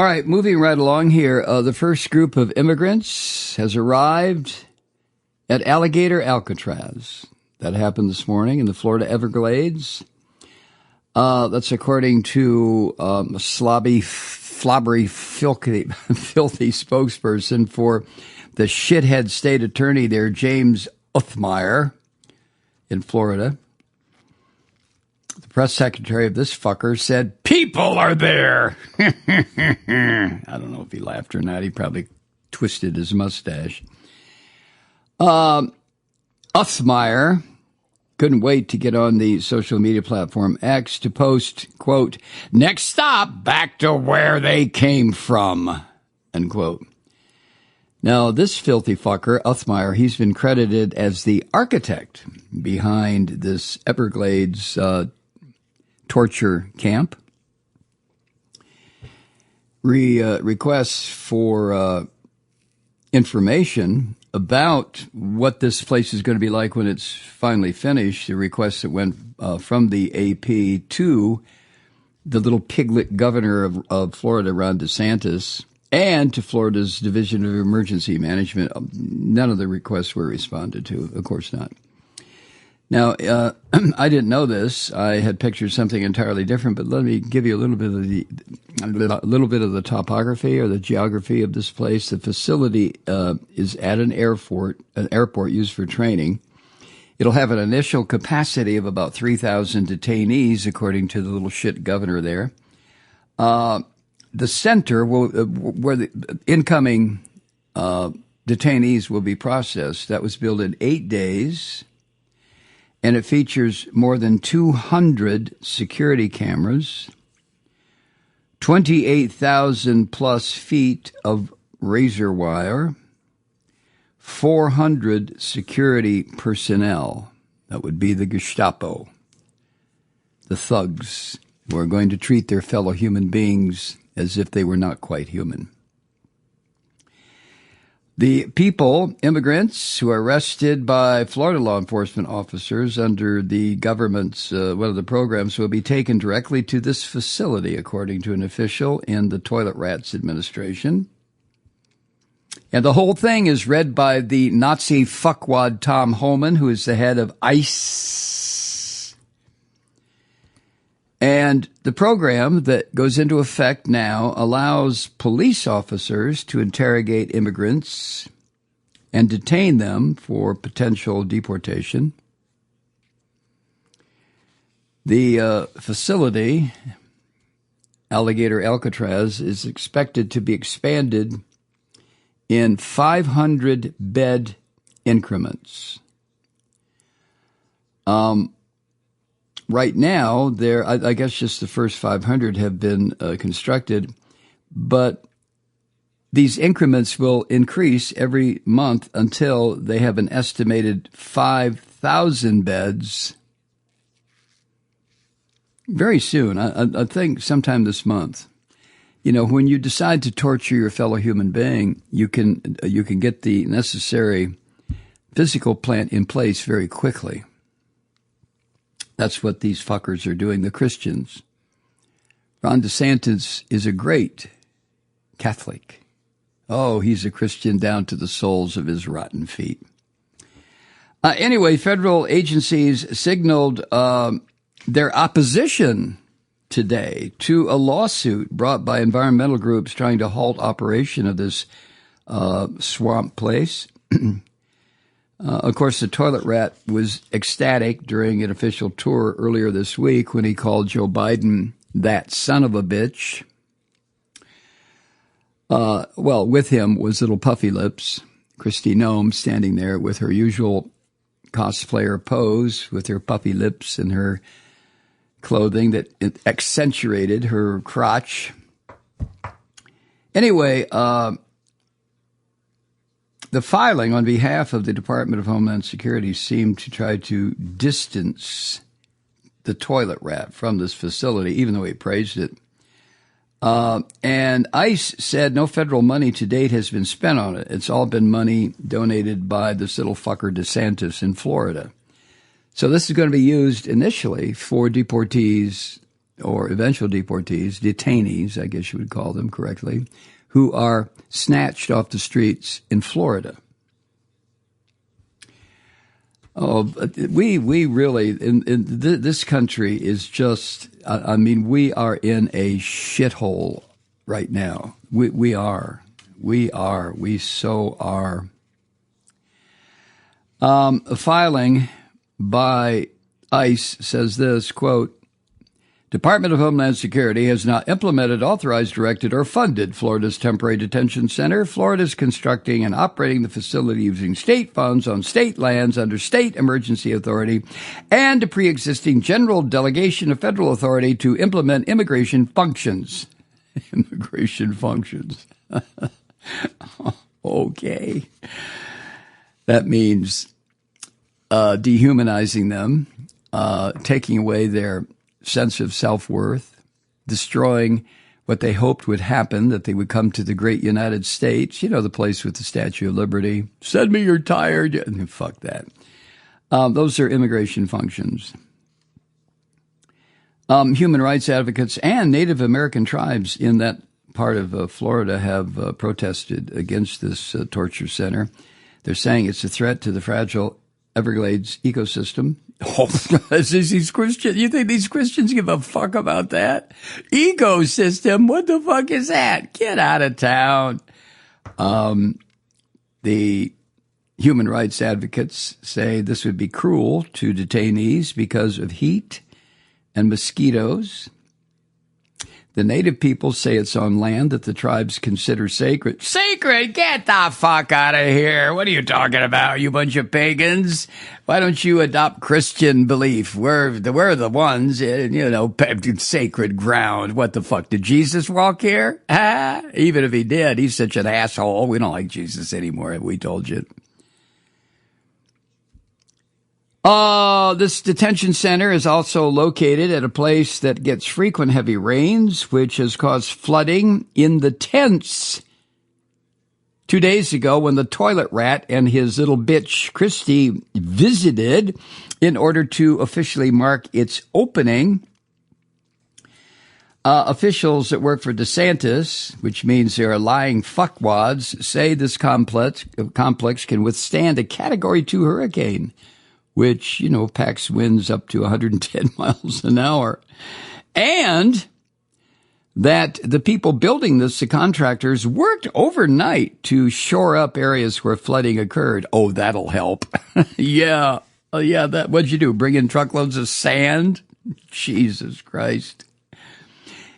All right, moving right along here. The first group of immigrants has arrived at Alligator Alcatraz. That happened this morning in the Florida Everglades. That's according to a slobbery, filthy spokesperson for the shithead state attorney there, James Uthmeier, in Florida. The press secretary of this fucker said, "People are there." I don't know if he laughed or not. He probably twisted his mustache. Uthmeier couldn't wait to get on the social media platform X to post, quote, "Next stop, back to where they came from," end quote. Now, this filthy fucker, Uthmeier, he's been credited as the architect behind this Everglades torture camp. Requests for information about what this place is going to be like when it's finally finished. The requests that went from the AP to the little piglet governor of Florida, Ron DeSantis, and to Florida's Division of Emergency Management. None of the requests were responded to. Of course not. Now, I didn't know this. I had pictured something entirely different, but let me give you a little bit of the topography or the geography of this place. The facility is at an airport used for training. It'll have an initial capacity of about 3,000 detainees, according to the little shit governor there. The center where the incoming detainees will be processed, that was built in 8 days. And it features more than 200 security cameras, 28,000 plus feet of razor wire, 400 security personnel. That would be the Gestapo, the thugs who are going to treat their fellow human beings as if they were not quite human. The people, immigrants, who are arrested by Florida law enforcement officers under the government's, one of the programs, will be taken directly to this facility, according to an official in the Toilet Rats administration. And the whole thing is read by the Nazi fuckwad Tom Homan, who is the head of ICE. And the program that goes into effect now allows police officers to interrogate immigrants and detain them for potential deportation. The facility, Alligator Alcatraz, is expected to be expanded in 500-bed increments. Right now, I guess just the first 500 have been constructed, but these increments will increase every month until they have an estimated 5,000 beds very soon. I think sometime this month. You know, when you decide to torture your fellow human being, you can get the necessary physical plant in place very quickly. That's what these fuckers are doing, the Christians. Ron DeSantis is a great Catholic. Oh, he's a Christian down to the soles of his rotten feet. Anyway, federal agencies signaled their opposition today to a lawsuit brought by environmental groups trying to halt operation of this swamp place. Of course, the toilet rat was ecstatic during an official tour earlier this week when he called Joe Biden that son of a bitch. Well, with him was little Puffy Lips, Kristi Noem, standing there with her usual cosplayer pose with her puffy lips and her clothing that accentuated her crotch. Anyway, the filing on behalf of the Department of Homeland Security seemed to try to distance the toilet rat from this facility, even though he praised it. And ICE said no federal money to date has been spent on it. It's all been money donated by this little fucker DeSantis in Florida. So this is going to be used initially for deportees or eventual deportees, detainees, I guess you would call them correctly, who are snatched off the streets in Florida. Oh, we really, this country is just, I mean, we are in a shithole right now. We so are. A filing by ICE says this, quote, Department of Homeland Security has not implemented, authorized, directed, or funded Florida's temporary detention center. Florida is constructing and operating the facility using state funds on state lands under state emergency authority and a pre-existing general delegation of federal authority to implement immigration functions. Immigration functions. Okay. That means dehumanizing them, taking away their sense of self-worth, destroying what they hoped would happen, that they would come to the great United States, you know, the place with the Statue of Liberty. Send me your tired. Fuck that. Those are immigration functions. Human rights advocates and Native American tribes in that part of Florida have protested against this torture center. They're saying it's a threat to the fragile Everglades ecosystem. Oh, these Christians, you think these Christians give a fuck about that? Ecosystem? What the fuck is that? Get out of town. The human rights advocates say this would be cruel to detainees because of heat and mosquitoes. The native people say it's on land that the tribes consider sacred. Sacred? Get the fuck out of here. What are you talking about, you bunch of pagans? Why don't you adopt Christian belief? We're the ones, you know, sacred ground. What the fuck? Did Jesus walk here? Even if he did, he's such an asshole. We don't like Jesus anymore, we told you. This detention center is also located at a place that gets frequent heavy rains, which has caused flooding in the tents. 2 days ago, when the toilet rat and his little bitch, Christy, visited in order to officially mark its opening, officials that work for DeSantis, which means they're lying fuckwads, say this complex can withstand a Category 2 hurricane, which, you know, packs winds up to 110 miles an hour. And that the people building this, the contractors, worked overnight to shore up areas where flooding occurred. Oh, that'll help. Yeah. Oh, yeah. What'd you do? Bring in truckloads of sand? Jesus Christ.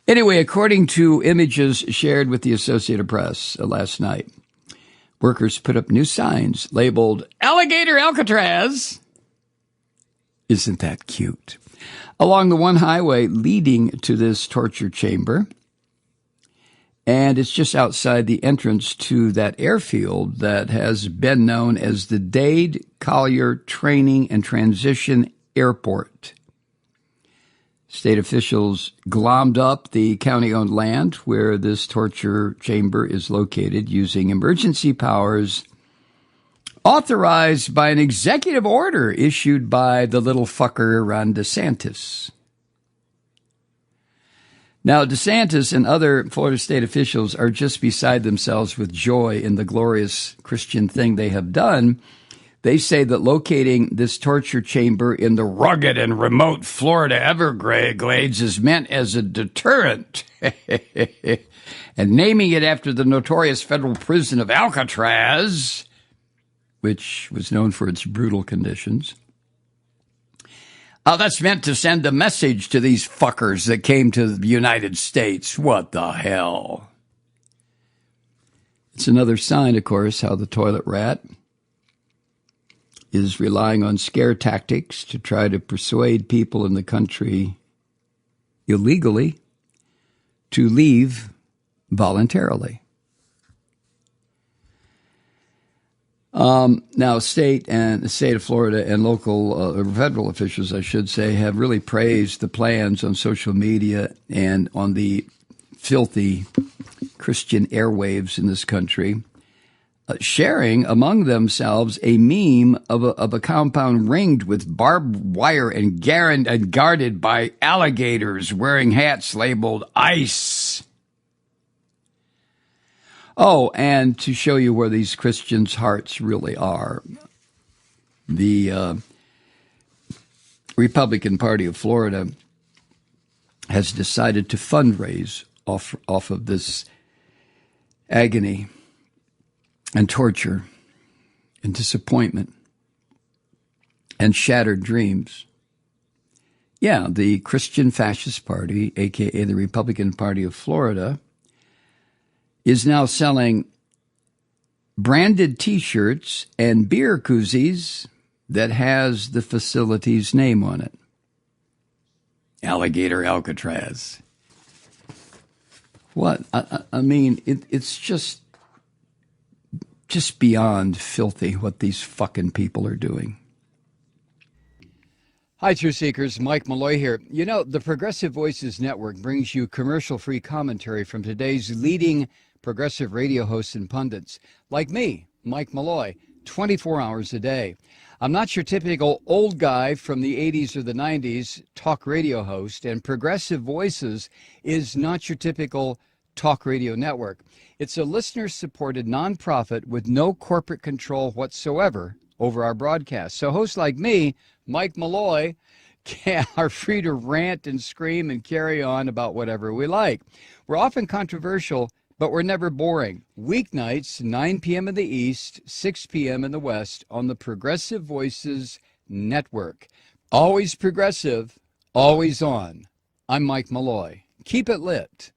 Anyway, according to images shared with the Associated Press last night, workers put up new signs labeled Alligator Alcatraz. Isn't that cute? Along the one highway leading to this torture chamber. And it's just outside the entrance to that airfield that has been known as the Dade Collier Training and Transition Airport. State officials glommed up the county-owned land where this torture chamber is located using emergency powers authorized by an executive order issued by the little fucker Ron DeSantis. Now, DeSantis and other Florida state officials are just beside themselves with joy in the glorious Christian thing they have done. They say that locating this torture chamber in the rugged and remote Florida Everglades is meant as a deterrent. And naming it after the notorious federal prison of Alcatraz, which was known for its brutal conditions. That's meant to send a message to these fuckers that came to the United States. What the hell? It's another sign, of course, how the toilet rat is relying on scare tactics to try to persuade people in the country illegally to leave voluntarily. Now, the state of Florida and local federal officials, I should say, have really praised the plans on social media and on the filthy Christian airwaves in this country sharing among themselves a meme of a compound ringed with barbed wire and guarded by alligators wearing hats labeled ICE. Oh, and to show you where these Christians' hearts really are, the Republican Party of Florida has decided to fundraise off of this agony and torture and disappointment and shattered dreams. Yeah, the Christian Fascist Party, a.k.a. the Republican Party of Florida, is now selling branded T-shirts and beer koozies that has the facility's name on it. Alligator Alcatraz. What? I mean, it's just beyond filthy what these fucking people are doing. Hi, Truth Seekers. Mike Malloy here. You know, the Progressive Voices Network brings you commercial-free commentary from today's leading progressive radio hosts and pundits, like me, Mike Malloy, 24 hours a day. I'm not your typical old guy from the 80s or the 90s talk radio host, and Progressive Voices is not your typical talk radio network. It's a listener-supported nonprofit with no corporate control whatsoever over our broadcast. So hosts like me, Mike Malloy, are free to rant and scream and carry on about whatever we like. We're often controversial, but we're never boring. Weeknights, 9 p.m. in the East, 6 p.m. in the West on the Progressive Voices Network. Always progressive, always on. I'm Mike Malloy. Keep it lit.